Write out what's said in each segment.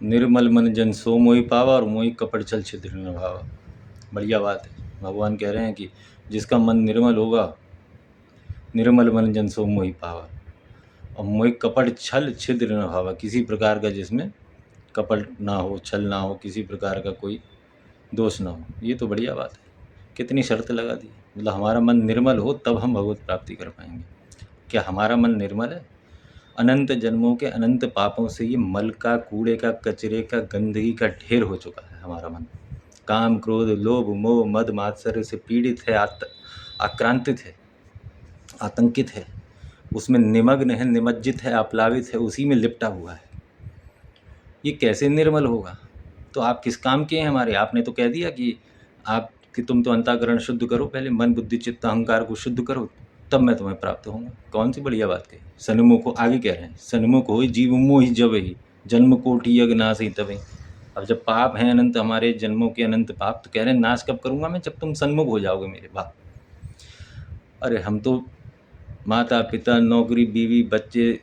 निर्मल मन जन सो मोहि पावा और मोहि कपट छल छिद्र न भावा। बढ़िया बात है। भगवान कह रहे हैं कि जिसका मन निर्मल होगा, निर्मल मन जन सो मोहि पावा, और मोहि कपट छल छिद्र न भावा, किसी प्रकार का जिसमें कपट ना हो, छल ना हो, किसी प्रकार का कोई दोष ना हो। ये तो बढ़िया बात है। कितनी शर्त लगा दी। मतलब हमारा मन निर्मल हो तब हम भगवत प्राप्ति कर पाएंगे। क्या हमारा मन निर्मल है? अनंत जन्मों के अनंत पापों से ये मल का, कूड़े का, कचरे का, गंदगी का ढेर हो चुका है हमारा मन। काम, क्रोध, लोभ, मोह, मद, मात्सर्य से पीड़ित है, आक्रांतित है, आतंकित है, उसमें निमग्न है, निमज्जित है, आप्लावित है, उसी में लिपटा हुआ है। ये कैसे निर्मल होगा? तो आप किस काम के हैं हमारे? आपने तो कह दिया कि तुम तो अंतःकरण शुद्ध करो, पहले मन बुद्धि चित्त अहंकार को शुद्ध करो, तब मैं तुम्हें प्राप्त होऊंगा। कौन सी बढ़िया बात कही। सन्मुख हो, आगे कह रहे हैं, सन्मुख हो जीव मोहि जब ही, जन्म कोटि यज्ञ नाश ही तब ही। अब जब पाप हैं अनंत, हमारे जन्मों के अनंत पाप, तो कह रहे हैं नाश कब करूंगा मैं? जब तुम सन्मुख हो जाओगे मेरे। वाह! अरे हम तो माता पिता, नौकरी, बीवी, बच्चे,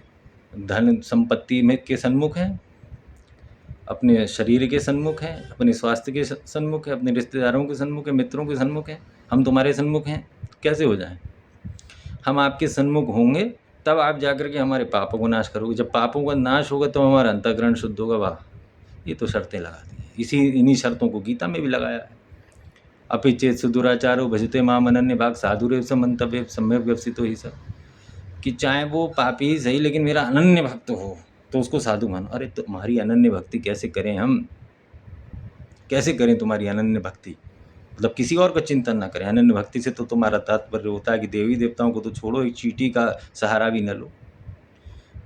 धन संपत्ति में के सन्मुख हैं, अपने शरीर के सन्मुख हैं, अपने स्वास्थ्य के सन्मुख हैं, अपने रिश्तेदारों के सन्मुख हैं, मित्रों के सन्मुख हैं। हम तुम्हारे सन्मुख हैं, कैसे हो जाएं? हम आपके सन्मुख होंगे तब आप जाकर के हमारे पापों को नाश करोगे। जब पापों का नाश होगा तो हमारा अंतःकरण शुद्ध होगा। वाह! ये तो शर्तें लगा दी हैं। इन्हीं शर्तों को गीता में भी लगाया है। अपि चेत सुदुराचारो भजते माम अनन्य भाग साधुरेव समन्तव्य सम्यक व्यवसितो ही सब। कि चाहे वो पापी ही सही, लेकिन मेरा अनन्य भक्त हो तो उसको साधु मानो। अरे तुम्हारी अनन्य भक्ति कैसे करें हम? कैसे करें तुम्हारी अनन्य भक्ति? मतलब किसी और का चिंतन ना करें। अनन्य भक्ति से तो तुम्हारा तात्पर्य होता है कि देवी देवताओं को तो छोड़ो, एक चींटी का सहारा भी न लो,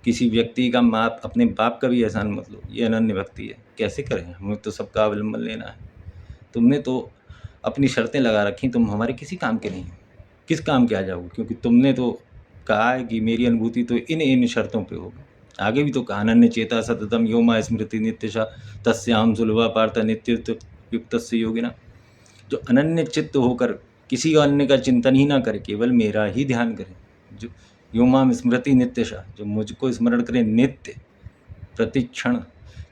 किसी व्यक्ति का माप, अपने बाप का भी एहसान मत लो। ये अनन्य भक्ति है। कैसे करें? हमें तो सबका अवलंबन लेना है। तुमने तो अपनी शर्तें लगा रखी, तुम हमारे किसी काम के नहीं हो। किस काम के आ जाओगे? क्योंकि तुमने तो कहा है कि मेरी अनुभूति तो इन इन शर्तों पे होगी। आगे भी तो कहा, अनन्य चेता सततम यो मा स्मृति नित्यशा तस्याम सुलभा पार्थ नित्य युक्त योगिना। जो अनन्य चित्त होकर किसी अन्य का चिंतन ही ना करे, केवल मेरा ही ध्यान करे, जो यो माम स्मृति नित्यशा, जो मुझको स्मरण करे नित्य, प्रतिक्षण,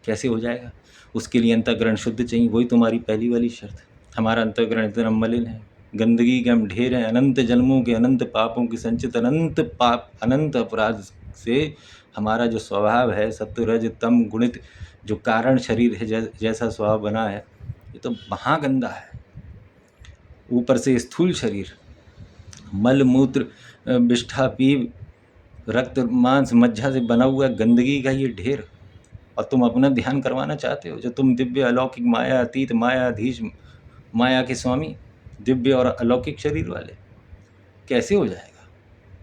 कैसे हो जाएगा? उसके लिए अंतःकरण शुद्ध चाहिए। वही तुम्हारी पहली वाली शर्त। हमारा अंतःकरण इतना मलिन है, गंदगी के हम ढेर हैं, अनंत जन्मों के अनंत पापों के संचित अनंत पाप, अनंत अपराध से हमारा जो स्वभाव है, सत्व रज तम गुणित जो कारण शरीर है, जैसा स्वभाव बना है, ये तो महागंदा है। ऊपर से स्थूल शरीर, मल मूत्र विष्ठा पीव रक्त मांस मज्जा से बना हुआ गंदगी का ये ढेर, और तुम अपना ध्यान करवाना चाहते हो? जो तुम दिव्य अलौकिक माया अतीत मायाधीश, माया के स्वामी, दिव्य और अलौकिक शरीर वाले, कैसे हो जाएगा?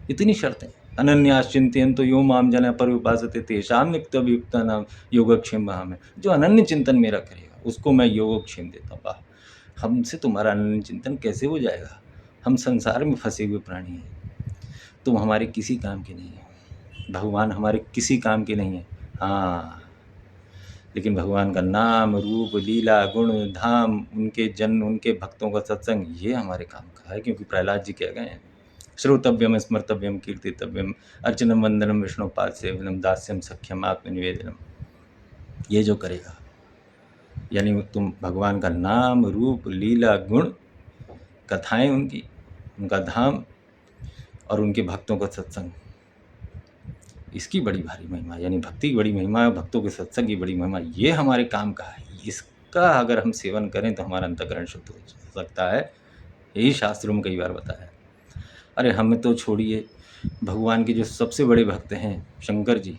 इतनी शर्तें। अनन्याश्चिंतयन्तो यो माम जना पर्युपासते तेषां नित्यभियुक्तानां योगक्षेम में। जो अनन्य चिंतन मेरा करेगा उसको मैं योगक्षेम देता हूँ। वाह! हमसे तुम्हारा अनन्य चिंतन कैसे हो जाएगा? हम संसार में फंसे हुए प्राणी हैं। तुम हमारे किसी काम के नहीं हो। भगवान हमारे किसी काम के नहीं है। हाँ, लेकिन भगवान का नाम, रूप, लीला, गुण, धाम, उनके जन, उनके भक्तों का सत्संग, ये हमारे काम का है। क्योंकि प्रहलाद जी कह गए हैं, श्रोतव्यम स्मर्तव्यम कीर्तितव्यम अर्चनम वंदनम विष्णुपाद सेवनम दास्यम सख्यम आत्मनिवेदनम। ये जो करेगा, यानी तुम भगवान का नाम, रूप, लीला, गुण, कथाएं उनकी, उनका धाम और उनके भक्तों का सत्संग, इसकी बड़ी भारी महिमा, यानी भक्ति की बड़ी महिमा है, भक्तों के सत्संग की बड़ी महिमा, ये हमारे काम का है। इसका अगर हम सेवन करें तो हमारा अंतःकरण शुद्ध हो सकता है। यही शास्त्रों में कई बार बताया है। अरे हमें तो छोड़िए, भगवान के जो सबसे बड़े भक्त हैं शंकर जी,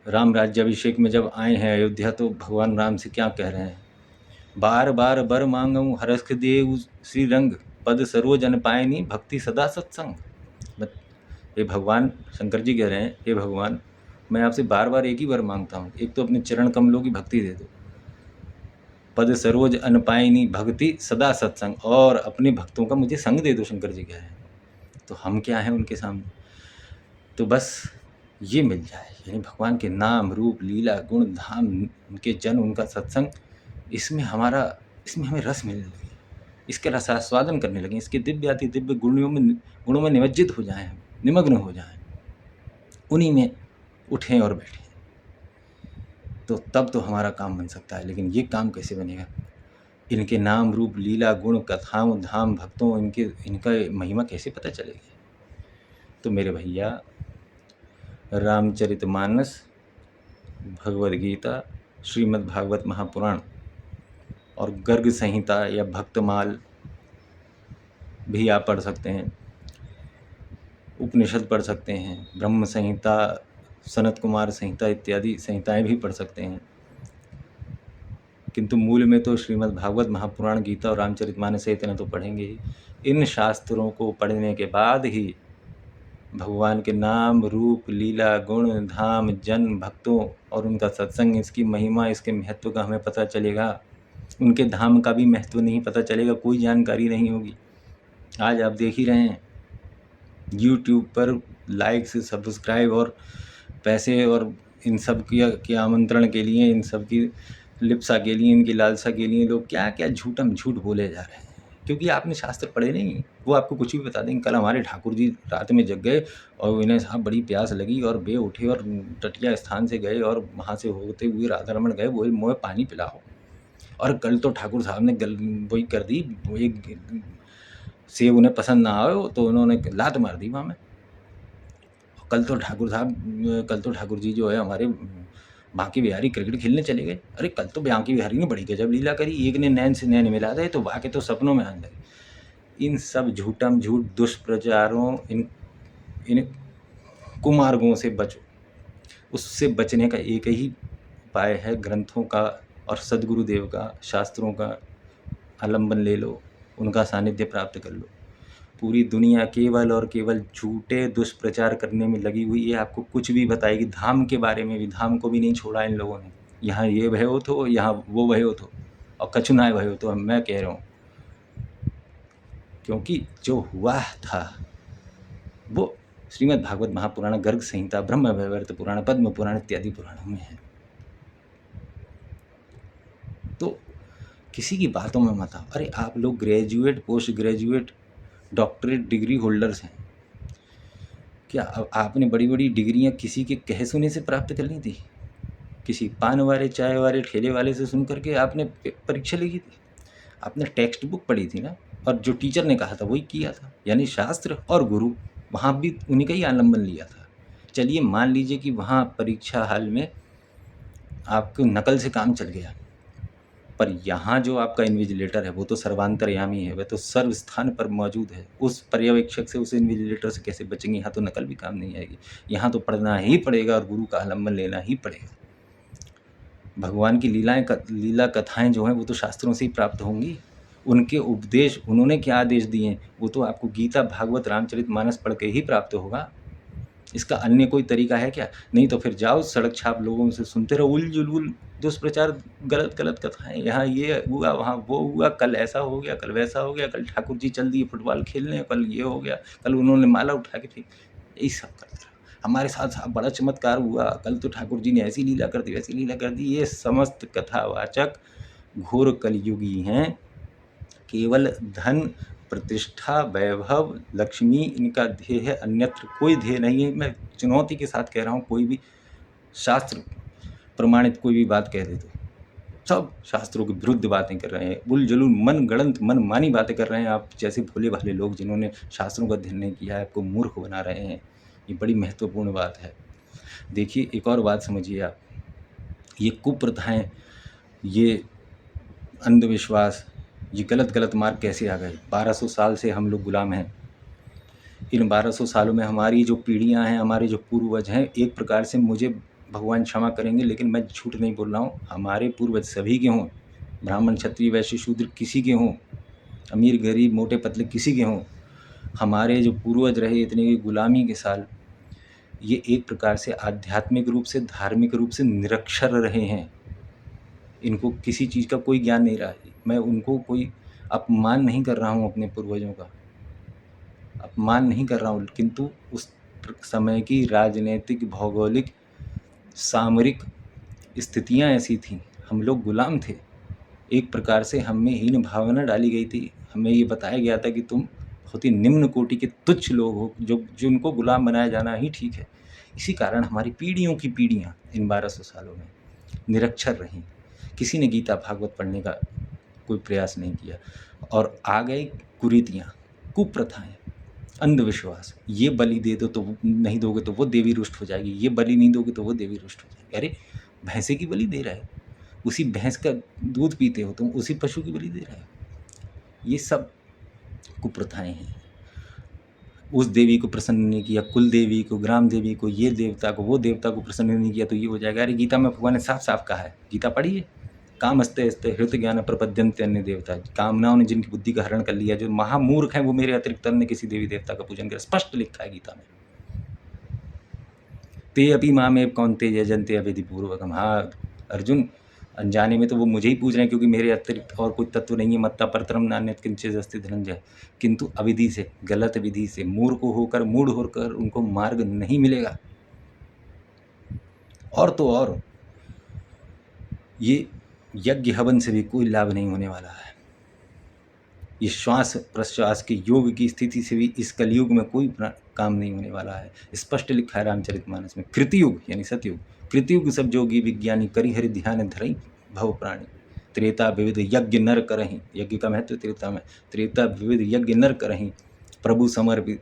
राम राज्याभिषेक में जब आए हैं अयोध्या, तो भगवान राम से क्या कह रहे हैं? बार बार बर मांगऊँ हरख देव श्री रंग, पद सरोज अन पायनी भक्ति सदा सत्संग। हे भगवान, शंकर जी कह रहे हैं, हे भगवान, मैं आपसे बार बार एक ही वर मांगता हूँ, एक तो अपने चरण कमलों की भक्ति दे दो, पद सरोज अन पायनी भक्ति सदा सत्संग, और अपने भक्तों का मुझे संग दे दो। शंकर जी कह रहे हैं। तो हम क्या हैं उनके सामने? तो बस ये मिल जाए, यानी भगवान के नाम, रूप, लीला, गुण, धाम, उनके जन, उनका सत्संग, इसमें हमें रस मिलने लगे, इसके रसास्वादन करने लगे, इसके दिव्य अति दिव्य गुणों में निमज्जित हो जाएं, निमग्न हो जाएं, उन्हीं में उठें और बैठें। तो तब तो हमारा काम बन सकता है। लेकिन ये काम कैसे बनेगा? इनके नाम रूप लीला गुण कथाओं धाम भक्तों इनका महिमा कैसे पता चलेगी? तो मेरे भैया, रामचरितमानस, भगवद गीता, श्रीमद् भागवत महापुराण और गर्ग संहिता या भक्तमाल भी आप पढ़ सकते हैं। उपनिषद पढ़ सकते हैं, ब्रह्म संहिता, सनत कुमार संहिता इत्यादि संहिताएं भी पढ़ सकते हैं। किंतु मूल में तो श्रीमद् भागवत महापुराण, गीता और रामचरितमानस इतना तो पढ़ेंगे ही। इन शास्त्रों को पढ़ने के बाद ही भगवान के नाम रूप लीला गुण धाम जन भक्तों और उनका सत्संग, इसकी महिमा, इसके महत्व का हमें पता चलेगा। उनके धाम का भी महत्व नहीं पता चलेगा, कोई जानकारी नहीं होगी। आज आप देख ही रहे हैं यूट्यूब पर लाइक्स, सब्सक्राइब और पैसे और इन सब के आमंत्रण के लिए, इन सब की लिप्सा के लिए, इनकी लालसा के लिए लोग क्या क्या झूठम झूठ बोले जा रहे हैं, क्योंकि आपने शास्त्र पढ़े नहीं। वो आपको कुछ भी बता देंगे। कल हमारे ठाकुर जी रात में जग गए और इन्हें साहब बड़ी प्यास लगी और बे उठे और तटिया स्थान से गए और वहाँ से होते हुए राधा रमण गए, वही मोए पानी पिलाओ। और कल तो ठाकुर साहब ने वही कर दी, एक सेब उन्हें पसंद ना आए तो उन्होंने लात मार दी वहाँ में। कल तो ठाकुर जी जो है हमारे बांके बिहारी क्रिकेट खेलने चले गए। अरे कल तो बांके बिहारी ने बड़ी गजब लीला करी, एक ने नैन से नैन मिला दे तो बाके तो सपनों में आने लगे। इन सब झूठम झूठ दुष्प्रचारों, इन कुमार्गों से बचो। उससे बचने का एक ही उपाय है, ग्रंथों का और सदगुरुदेव का, शास्त्रों का आलम्बन ले लो, उनका सानिध्य प्राप्त कर लो। पूरी दुनिया केवल और केवल झूठे दुष्प्रचार करने में लगी हुई है, आपको कुछ भी बताएगी। धाम के बारे में भी, धाम को भी नहीं छोड़ा इन लोगों ने। यहाँ ये भयो तो, यहाँ वो भयो तो, और कछुनाए भयो तो। मैं कह रहा हूँ, क्योंकि जो हुआ था वो श्रीमद् भागवत महापुराण, गर्ग संहिता, ब्रह्म वैवर्त पुराण, पद्म पुराण इत्यादि पुराणों में है। तो किसी की बातों में मत आओ। अरे आप लोग graduate, post graduate, doctorate degree holders हैं। क्या आपने बड़ी बड़ी डिग्रियां किसी के कहे सुने से प्राप्त कर ली थी? किसी पान वाले, चाय वाले, ठेले वाले से सुन करके आपने परीक्षा लिखी थी? आपने टेक्स्ट बुक पढ़ी थी ना, और जो टीचर ने कहा था वही किया था। यानी शास्त्र और गुरु, वहाँ भी उन्हीं का ही आलम्बन लिया था। चलिए मान लीजिए कि वहाँ परीक्षा हाल में आपको नकल से काम चल गया, पर यहाँ जो आपका इन्विजिलेटर है वो तो सर्वांतर्यामी है, वह तो सर्व स्थान पर मौजूद है। उस पर्यवेक्षक से, उस इन्विजिलेटर से कैसे बचेंगे? यहाँ तो नकल भी काम नहीं आएगी। यहाँ तो पढ़ना ही पड़ेगा और गुरु का आलम्बन लेना ही पड़ेगा। भगवान की लीला कथाएं जो हैं वो तो शास्त्रों से ही प्राप्त होंगी। उनके उपदेश, उन्होंने क्या आदेश दिए हैं, वो तो आपको गीता, भागवत, रामचरितमानस पढ़ के ही प्राप्त होगा। इसका अन्य कोई तरीका है क्या? नहीं तो फिर जाओ सड़क छाप लोगों से सुनते रहो उल जुलूल दुष्प्रचार, गलत गलत कथाएं। यहाँ ये हुआ, वहाँ वो हुआ, कल ऐसा हो गया, कल वैसा हो गया, कल ठाकुर जी चल दिए फुटबॉल खेलने, कल ये हो गया, कल उन्होंने माला उठा के फेंक, यही सब करते रहो। हमारे साथ बड़ा चमत्कार हुआ, कल तो ठाकुर जी ने ऐसी लीला कर दी, वैसी लीला कर दी। ये समस्त कथावाचक घोर कलयुगी हैं। केवल धन, प्रतिष्ठा, वैभव, लक्ष्मी इनका ध्येय है, अन्यत्र कोई ध्येय नहीं है। मैं चुनौती के साथ कह रहा हूँ, कोई भी शास्त्र प्रमाणित कोई भी बात कह दे तो सब शास्त्रों के विरुद्ध बातें कर रहे हैं, उलझुल मन गढ़ंत मन मानी बातें कर रहे हैं। आप जैसे भोले भाले लोग जिन्होंने शास्त्रों का अध्ययन नहीं किया है, आपको मूर्ख बना रहे हैं। ये बड़ी महत्वपूर्ण बात है। देखिए एक और बात समझिए आप, ये कुप्रथाएं, ये अंधविश्वास, ये गलत गलत मार्ग कैसे आ गए? 1200 साल से हम लोग गुलाम हैं। इन 1200 सालों में हमारी जो पीढ़ियां हैं, हमारे जो पूर्वज हैं, एक प्रकार से, मुझे भगवान क्षमा करेंगे लेकिन मैं झूठ नहीं बोल रहा हूँ, हमारे पूर्वज सभी के हों, ब्राह्मण, क्षत्रिय, वैश्य, शूद्र किसी के हों, अमीर गरीब, मोटे पतले किसी के हों, हमारे जो पूर्वज रहे इतने गुलामी के साल, ये एक प्रकार से आध्यात्मिक रूप से, धार्मिक रूप से निरक्षर रहे हैं। इनको किसी चीज़ का कोई ज्ञान नहीं रहा। मैं उनको कोई अपमान नहीं कर रहा हूँ, अपने पूर्वजों का अपमान नहीं कर रहा हूँ, किंतु उस समय की राजनीतिक, भौगोलिक, सामरिक स्थितियाँ ऐसी थीं, हम लोग गुलाम थे। एक प्रकार से हम में हीन भावना डाली गई थी। हमें ये बताया गया था कि तुम बहुत ही निम्न कोटि के तुच्छ लोग हो, जिनको गुलाम बनाया जाना ही ठीक है। इसी कारण हमारी पीढ़ियों की पीढ़ियाँ इन 1200 सालों में निरक्षर रहीं। किसी ने गीता भागवत पढ़ने का कोई प्रयास नहीं किया, और आ गए कुरीतियाँ, कुप्रथाएँ, अंधविश्वास। ये बलि दे दो तो नहीं दोगे तो वो देवी रुष्ट हो जाएगी, ये बलि नहीं दोगे तो वो देवी रुष्ट हो जाएगी। अरे भैंसे की बलि दे रहा है, उसी भैंस का दूध पीते हो तुम, उसी पशु की बलि दे रहे हो। ये सब कुप्रथाएं हैं। उस देवी को प्रसन्न नहीं किया, कुल देवी को, ग्राम देवी को, ये देवता को, वो देवता को प्रसन्न नहीं किया तो ये हो जाएगा। अरे गीता में भगवान ने साफ साफ कहा है, गीता पढ़िए, काम अस्ते अस्ते हृत ज्ञान प्रपद्यन्ते अन्य देवता। कामनाओं ने जिनकी बुद्धि का हरण कर लिया, जो महामूर्ख है, वो मेरे अतिरिक्त अन्य किसी देवी देवता का पूजन करे। स्पष्ट लिखा है गीता में। ते अपि मामेव कौन्तेय यजन्ते अविधि पूर्वकम। हाँ अर्जुन, अनजाने में तो वो मुझे ही पूज रहे हैं, क्योंकि मेरे अतिरिक्त और कोई तत्व नहीं है। मत्ता परतरम नान्यत् किंचित् अस्ति धनंजय। किंतु अविधि से, गलत विधि से, मूर्ख होकर, मूढ़ होकर उनको मार्ग नहीं मिलेगा। और तो और ये यज्ञ हवन से भी कोई लाभ नहीं होने वाला है। ये श्वास प्रश्वास के योग की स्थिति से भी इस कलयुग में कोई काम नहीं होने वाला है। स्पष्ट लिखा है रामचरितमानस में। कृतयुग यानी सतयुग, कृतयुग सब जोगी विज्ञानी, करि हरि ध्यान धरई भव प्राणी। त्रेता विविध यज्ञ नर करहीं, यज्ञ का महत्व त्रेता में। त्रेता विविध यज्ञ नर करहीं, प्रभु समर्पित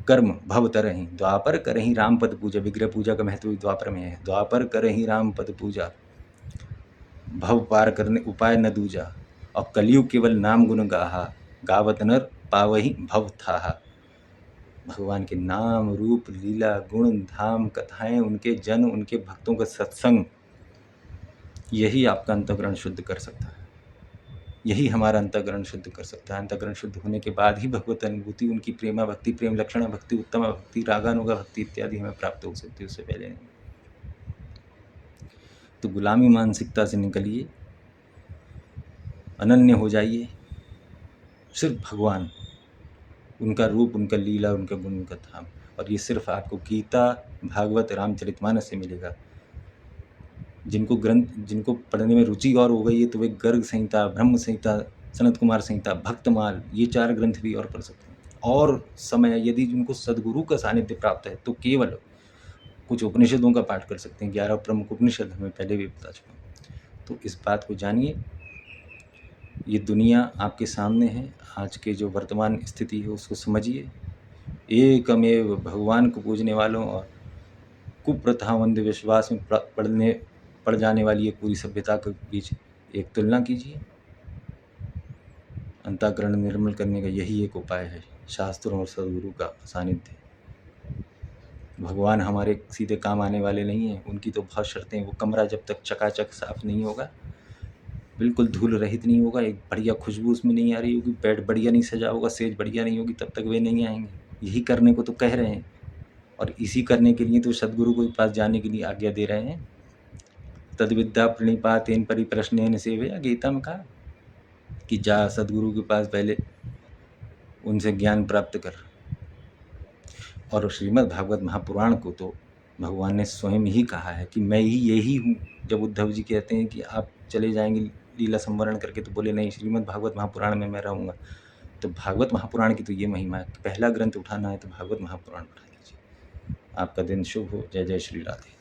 कर्म भव तरहीं। द्वापर करहीं राम पद पूजा, विग्रह पूजा का महत्व द्वापर में है। द्वापर करहीं राम पद पूजा, भव पार करने उपाय न दूजा। और कलयुग केवल नाम गुण गाहा, गावत नर पावही भव थाहा। भगवान के नाम रूप लीला गुण धाम कथाएं, उनके जन, उनके भक्तों का सत्संग, यही आपका अंतःकरण शुद्ध कर सकता है। यही हमारा अंतःकरण शुद्ध कर सकता है। अंतःकरण शुद्ध होने के बाद ही भगवत अनुभूति, उनकी प्रेमा भक्ति, प्रेम लक्षण भक्ति, उत्तम भक्ति, रागानुगा भक्ति इत्यादि हमें प्राप्त हो सकती है, उससे पहले नहीं। तो गुलामी मानसिकता से निकलिए, अनन्य हो जाइए, सिर्फ भगवान, उनका रूप, उनका लीला, उनका गुण, उनका धाम। और ये सिर्फ आपको गीता, भागवत, रामचरितमानस से मिलेगा। जिनको पढ़ने में रुचि और हो गई है तो वे गर्ग संहिता, ब्रह्म संहिता, सनत कुमार संहिता, भक्तमाल, ये 4 ग्रंथ भी और पढ़ सकते हैं। और समय यदि जिनको सदगुरु का सानिध्य प्राप्त है तो केवल कुछ उपनिषदों का पाठ कर सकते हैं। 11 प्रमुख उपनिषद हमें पहले भी बता चुका। तो इस बात को जानिए, ये दुनिया आपके सामने है। आज के जो वर्तमान स्थिति है उसको समझिए। एकमेव भगवान को पूजने वालों और कुप्रथाओं, अंधविश्वास में पड़ जाने वाली एक पूरी सभ्यता के बीच एक तुलना कीजिए। अंतःकरण निर्मल करने का यही एक उपाय है, शास्त्रों और सदगुरु का सानिध्य। भगवान हमारे सीधे काम आने वाले नहीं हैं, उनकी तो बहुत शर्तें। वो कमरा जब तक चकाचक साफ नहीं होगा, बिल्कुल धूल रहित नहीं होगा, एक बढ़िया खुशबू उसमें नहीं आ रही होगी, बेड बढ़िया नहीं सजा होगा, सेज बढ़िया नहीं होगी, तब तक वे नहीं आएंगे। यही करने को तो कह रहे हैं, और इसी करने के लिए तो सदगुरु के पास जाने के लिए आज्ञा दे रहे हैं। तद्विद्या प्रणिपातेन परिप्रश्नेन सेवया, गीता में कहा कि जा सदगुरु के पास पहले उनसे ज्ञान प्राप्त कर। और श्रीमद् भागवत महापुराण को तो भगवान ने स्वयं ही कहा है कि मैं ही यही हूँ। जब उद्धव जी कहते हैं कि आप चले जाएंगे लीला संवरण करके, तो बोले नहीं, श्रीमद् भागवत महापुराण में मैं रहूँगा। तो भागवत महापुराण की तो ये महिमा है। पहला ग्रंथ उठाना है तो भागवत महापुराण उठा लीजिए। आपका दिन शुभ हो। जय जय श्री राधे।